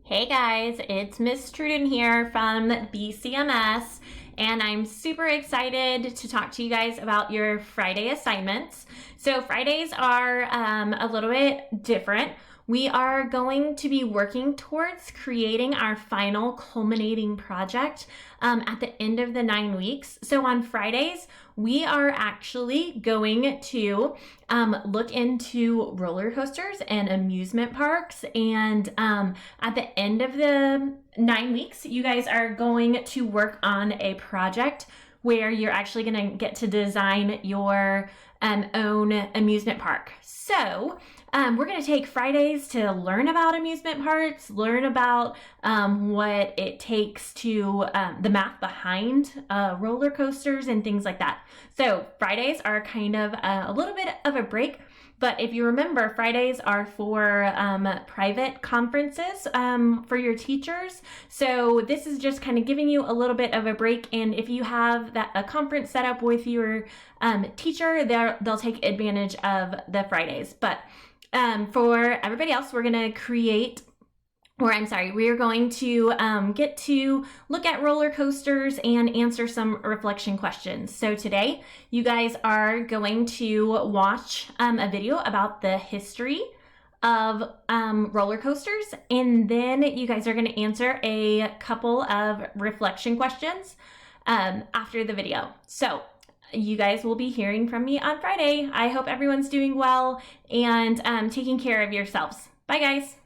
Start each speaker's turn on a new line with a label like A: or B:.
A: Hey guys, it's Miss Truden here from BCMS, and I'm super excited to talk to you guys about your Friday assignments. So Fridays are a little bit different. We are going to be working towards creating our final culminating project at the end of the 9 weeks. So on Fridays, we are actually going to look into roller coasters and amusement parks. And at the end of the 9 weeks, you guys are going to work on a project where you're actually going to get to design your own amusement park. So we're going to take Fridays to learn about amusement parks, learn about what it takes to the math behind roller coasters and things like that. So Fridays are kind of a little bit of a break. But if you remember, Fridays are for private conferences for your teachers. So this is just kind of giving you a little bit of a break. And if you have a conference set up with your teacher, they'll take advantage of the Fridays. But for everybody else, we are going to get to look at roller coasters and answer some reflection questions. So today, you guys are going to watch a video about the history of roller coasters, and then you guys are going to answer a couple of reflection questions after the video. So you guys will be hearing from me on Friday. I hope everyone's doing well and taking care of yourselves. Bye, guys.